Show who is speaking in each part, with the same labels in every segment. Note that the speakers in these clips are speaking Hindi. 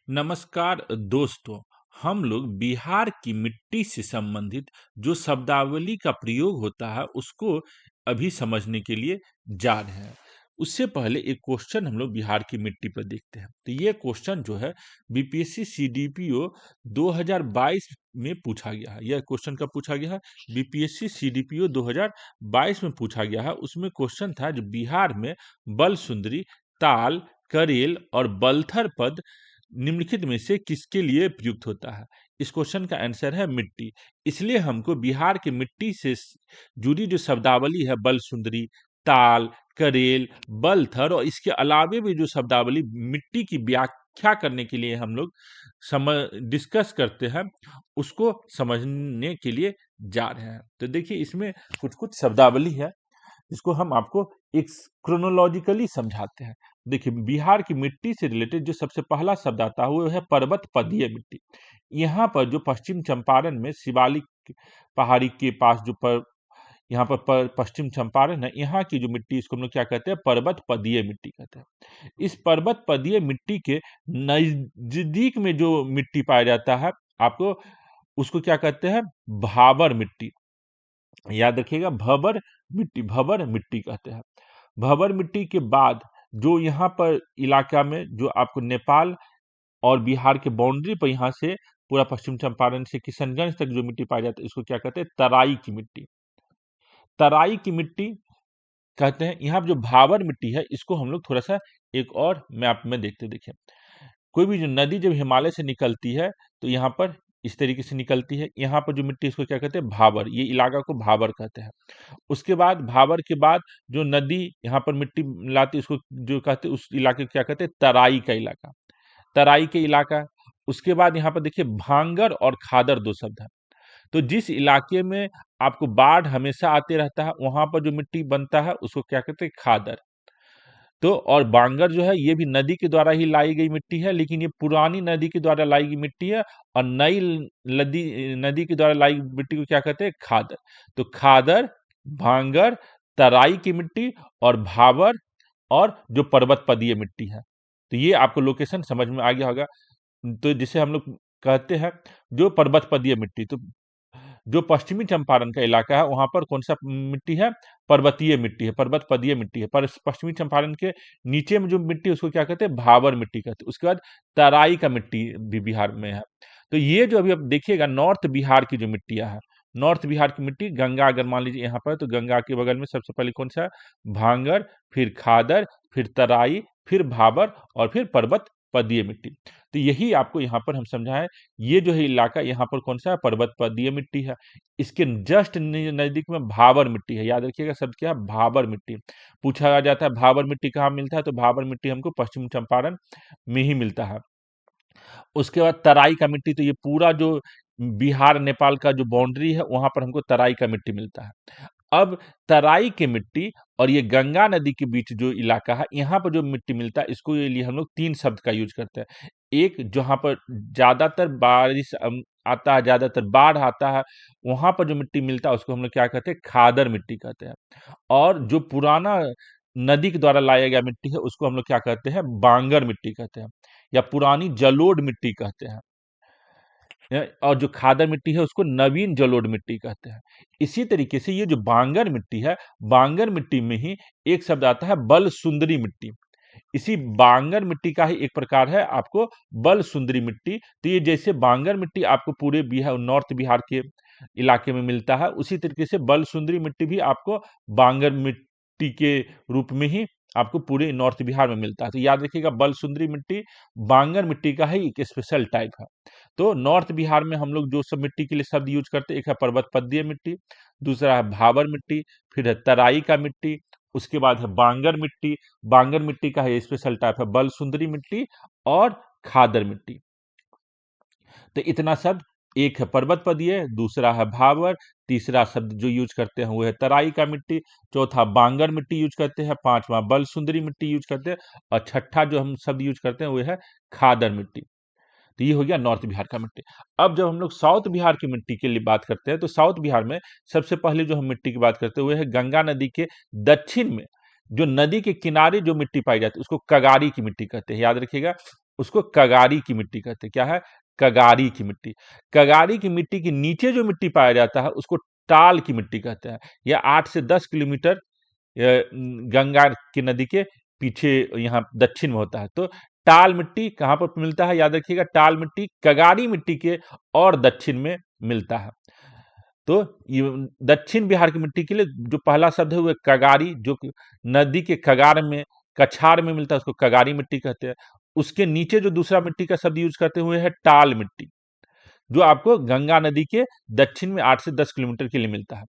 Speaker 1: नमस्कार दोस्तों। हम लोग बिहार की मिट्टी से संबंधित जो शब्दावली का प्रयोग होता है उसको अभी समझने के लिए जा रहे हैं। उससे पहले एक क्वेश्चन हम लोग बिहार की मिट्टी पर देखते हैं। तो ये क्वेश्चन जो है बीपीएससी सीडीपीओ 2022 में पूछा गया है। यह क्वेश्चन कब पूछा गया है? बीपीएससी सीडीपीओ 2022 में पूछा गया है। उसमें क्वेश्चन था जो बिहार में बलसुंदरी, ताल, करेल और बलथर पद निम्नलिखित में से किसके लिए प्रयुक्त होता है? इस क्वेश्चन का आंसर है मिट्टी। इसलिए हमको बिहार की मिट्टी से जुड़ी जो शब्दावली है बलसुंदरी, ताल, करेल, बलथर और इसके अलावे भी जो शब्दावली मिट्टी की व्याख्या करने के लिए हम लोग समझ डिस्कस करते हैं उसको समझने के लिए जा रहे हैं। तो देखिए इसमें कुछ कुछ शब्दावली है इसको हम आपको एक क्रोनोलॉजिकली समझाते हैं। देखिए बिहार की मिट्टी से रिलेटेड जो सबसे पहला शब्द आता है वो है पर्वत पदीय मिट्टी। यहाँ पर जो पश्चिम चंपारण में शिवालिक पहाड़ी के पास जो यहाँ पर पश्चिम चंपारण है, यहाँ की जो मिट्टी इसको हम लोग क्या कहते हैं? पर्वत पदीय मिट्टी कहते हैं। इस पर्वत पदीय मिट्टी के नजदीक में जो मिट्टी पाया जाता है आपको उसको क्या कहते हैं? भाबर मिट्टी। याद रखिएगा भवर मिट्टी कहते हैं। भवर मिट्टी के बाद जो यहाँ पर इलाका में जो आपको नेपाल और बिहार के बाउंड्री पर यहाँ से पूरा पश्चिम चंपारण से किशनगंज तक जो मिट्टी पाई जाती है इसको क्या कहते हैं? तराई की मिट्टी। तराई की मिट्टी कहते हैं। यहाँ पर जो भावर मिट्टी है इसको हम लोग थोड़ा सा एक और मैप में देखिए। कोई भी जो नदी जब हिमालय से निकलती है तो यहाँ पर इस तरीके से निकलती है। यहाँ पर जो मिट्टी इसको क्या कहते हैं? भाबर। ये इलाका को भाबर कहते हैं। उसके बाद भाबर के बाद जो नदी यहाँ पर मिट्टी लाती है उसको जो कहते हैं उस इलाके को क्या कहते हैं? तराई का इलाका। तराई के इलाका। उसके बाद यहाँ पर देखिए भांगर और खादर दो शब्द है। तो जिस इलाके में आपको बाढ़ हमेशा आते रहता है वहां पर जो मिट्टी बनता है उसको क्या कहते हैं? खादर। तो और बांगर जो है ये भी नदी के द्वारा ही लाई गई मिट्टी है, लेकिन ये पुरानी नदी के द्वारा लाई गई मिट्टी है और नई नदी नदी के द्वारा लाई मिट्टी को क्या कहते हैं? खादर। तो खादर, भांगर, तराई की मिट्टी और भावर और जो पर्वत पदीय मिट्टी है। तो ये आपको लोकेशन समझ में आ गया होगा। तो जिसे हम लोग कहते हैं जो पर्वत पदीय मिट्टी। तो जो पश्चिमी चंपारण का इलाका है वहां पर कौन सा मिट्टी है? पर्वतीय मिट्टी है, पर्वत पदीय मिट्टी है। पर पश्चिमी चंपारण के नीचे में जो मिट्टी है उसको क्या कहते हैं? भावर मिट्टी कहते हैं। उसके बाद तराई का मिट्टी भी बिहार में है। तो ये जो अभी आप देखिएगा नॉर्थ बिहार की जो मिट्टियां है, नॉर्थ बिहार की मिट्टी गंगा अगर मान लीजिए यहाँ पर तो गंगा के बगल में सबसे पहले कौन सा है? भांगर, फिर खादर, फिर तराई, फिर भाबर और फिर पर्वत पदीय मिट्टी। तो यही आपको यहाँ पर हम समझाएं। ये जो है इलाका यहाँ पर कौन सा है? पर्वत पदीय मिट्टी है। इसके जस्ट नजदीक में भाबर मिट्टी है। याद रखिएगा शब्द क्या है? भाबर मिट्टी। पूछा जाता है भाबर मिट्टी कहाँ मिलता है? तो भाबर मिट्टी हमको पश्चिम चंपारण में ही मिलता है। उसके बाद तराई का मिट्टी। तो ये पूरा जो बिहार नेपाल का जो बाउंड्री है वहां पर हमको तराई का मिट्टी मिलता है। अब तराई की मिट्टी और ये गंगा नदी के बीच जो इलाका है यहाँ पर जो मिट्टी मिलता है इसको ये लिए हम लोग तीन शब्द का यूज करते हैं। एक जहाँ पर ज्यादातर बारिश आता है, ज्यादातर बाढ़ आता है, वहां पर जो मिट्टी मिलता है उसको हम लोग क्या कहते हैं? खादर मिट्टी कहते हैं। और जो पुराना नदी के द्वारा लाया गया मिट्टी है उसको हम लोग क्या कहते हैं? बांगर मिट्टी कहते हैं या पुरानी जलोढ़ मिट्टी कहते हैं। और जो खादर मिट्टी है उसको नवीन जलोढ़ मिट्टी कहते हैं। इसी तरीके से ये जो बांगर मिट्टी है, बांगर मिट्टी में ही एक शब्द आता है बल सुंदरी मिट्टी। इसी बांगर मिट्टी का ही एक प्रकार है आपको बल सुंदरी मिट्टी। तो ये जैसे बांगर मिट्टी आपको पूरे बिहार नॉर्थ बिहार के इलाके में मिलता है उसी तरीके से बल सुंदरी मिट्टी भी आपको बांगर मिट्टी के रूप में ही आपको पूरे नॉर्थ बिहार में मिलता है। तो याद रखिएगा बल सुंदरी मिट्टी बांगर मिट्टी का ही एक स्पेशल टाइप है। तो नॉर्थ बिहार में हम लोग जो सब मिट्टी के लिए शब्द यूज करते हैं, एक है पर्वत पदीय मिट्टी, दूसरा है भाबर मिट्टी, फिर है तराई का मिट्टी, उसके बाद है बांगर मिट्टी। बांगर मिट्टी का है स्पेशल टाइप है बल सुंदरी मिट्टी और खादर मिट्टी। तो इतना शब्द, एक है पर्वत पदीय, दूसरा है भावर, तीसरा शब्द जो यूज करते हैं वो है तराई का मिट्टी, चौथा बांगर मिट्टी यूज करते हैं, पांचवा बल सुंदरी मिट्टी यूज करते हैं और छठा जो हम शब्द यूज करते हैं वो है खादर मिट्टी। तो ये हो गया नॉर्थ बिहार का मिट्टी। अब जब हम लोग साउथ बिहार की मिट्टी के लिए बात करते हैं तो साउथ बिहार में सबसे पहले जो हम मिट्टी की बात करते हैं वो है गंगा नदी के दक्षिण में जो नदी के किनारे जो मिट्टी पाई जाती है उसको कगारी की मिट्टी कहते हैं। याद रखिएगा उसको कगारी की मिट्टी कहते हैं। क्या है? कगारी की मिट्टी। कगारी की मिट्टी के नीचे जो मिट्टी पाया जाता है उसको टाल की मिट्टी कहते हैं। यह 8 से 10 किलोमीटर गंगा की नदी के पीछे यहाँ दक्षिण में होता है। तो टाल मिट्टी कहाँ पर मिलता है? याद रखिएगा, टाल मिट्टी कगारी मिट्टी के और दक्षिण में मिलता है। तो ये दक्षिण बिहार की मिट्टी के लिए जो पहला शब्द है वो है कगारी, जो कि नदी के कगार में, कछार में मिलता है, उसको कगारी मिट्टी कहते हैं। उसके नीचे जो दूसरा मिट्टी का शब्द यूज करते हुए है टाल मिट्टी, जो आपको गंगा नदी के दक्षिण में 8 से 10 किलोमीटर के लिए मिलता है।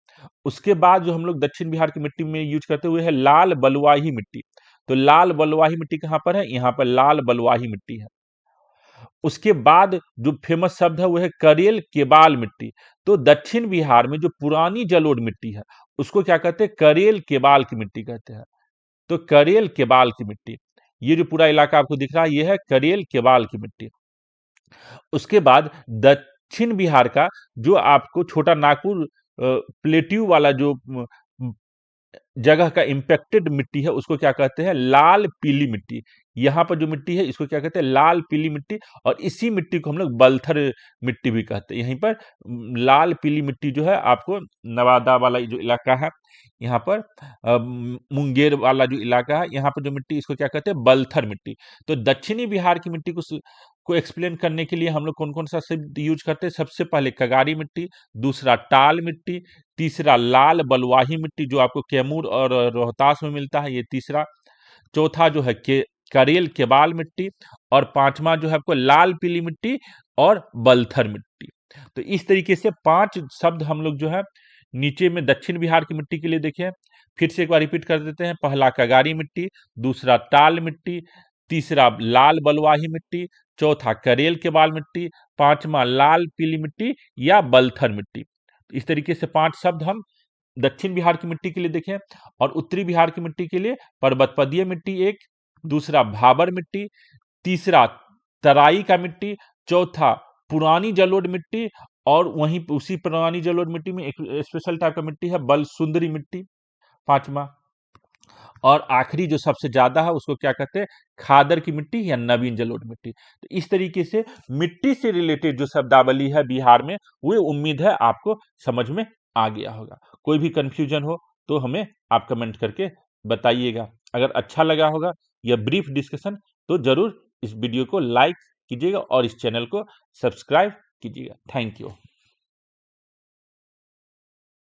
Speaker 1: उसके बाद जो हम लोग दक्षिण बिहार की मिट्टी में यूज करते हुए है लाल बलुआही मिट्टी। तो लाल बलुआही मिट्टी कहाँ पर है? यहाँ पर लाल बलुआही मिट्टी है। उसके बाद जो फेमस शब्द है वो है करेल केबाल मिट्टी। तो दक्षिण बिहार में जो पुरानी जलोढ़ मिट्टी है उसको क्या कहते हैं? करेल केबाल की मिट्टी कहते हैं। तो करेल केबाल की मिट्टी, ये जो पूरा इलाका आपको दिख रहा है ये है करेल केबाल की मिट्टी। उसके बाद दक्षिण बिहार का जो आपको छोटा नागपुर प्लेट्यू वाला जो जगह का इम्पैक्टेड मिट्टी है उसको क्या कहते हैं? लाल पीली मिट्टी। यहाँ पर जो मिट्टी है इसको क्या कहते हैं? लाल पीली मिट्टी। और इसी मिट्टी को हम लोग बलथर मिट्टी भी कहते हैं। यहीं पर लाल पीली मिट्टी जो है आपको नवादा वाला जो इलाका है, यहाँ पर मुंगेर वाला जो इलाका है, यहाँ पर जो मिट्टी इसको क्या कहते हैं? बलथर मिट्टी। तो दक्षिणी बिहार की मिट्टी को एक्सप्लेन करने के लिए हम लोग कौन कौन सा शब्द यूज करते हैं? सबसे पहले कगारी मिट्टी, दूसरा टाल मिट्टी, तीसरा लाल बलुआही मिट्टी जो आपको कैमूर और रोहतास में मिलता है, ये तीसरा। चौथा जो है करेल केबाल मिट्टी। और पांचवा जो है आपको लाल पीली मिट्टी और बलथर मिट्टी। तो इस तरीके से 5 शब्द हम लोग जो है नीचे में दक्षिण बिहार की मिट्टी के लिए देखें। फिर से एक बार रिपीट कर देते हैं। पहला कगारी मिट्टी, दूसरा टाल मिट्टी, तीसरा लाल बलुआही मिट्टी, चौथा करेल केबाल मिट्टी, पांचवा लाल पीली मिट्टी या बलथर मिट्टी। इस तरीके से 5 शब्द हम दक्षिण बिहार की मिट्टी के लिए देखें। और उत्तरी बिहार की मिट्टी के लिए पर्वतपदीय मिट्टी एक, दूसरा भाबर मिट्टी, तीसरा तराई का मिट्टी, चौथा पुरानी जलोढ़ मिट्टी, और वहीं उसी पुरानी जलोढ़ मिट्टी में एक स्पेशल टाइप का मिट्टी है बलसुंदरी मिट्टी, पांचवा। और आखिरी जो सबसे ज्यादा है उसको क्या कहते हैं? खादर की मिट्टी या नवीन जलोढ़ मिट्टी। तो इस तरीके से मिट्टी से रिलेटेड जो शब्दावली है बिहार में, वो उम्मीद है आपको समझ में आ गया होगा। कोई भी कंफ्यूजन हो तो हमें आप कमेंट करके बताइएगा। अगर अच्छा लगा होगा यह ब्रीफ डिस्कशन तो जरूर इस वीडियो को लाइक कीजिएगा और इस चैनल को सब्सक्राइब कीजिएगा। Thank you.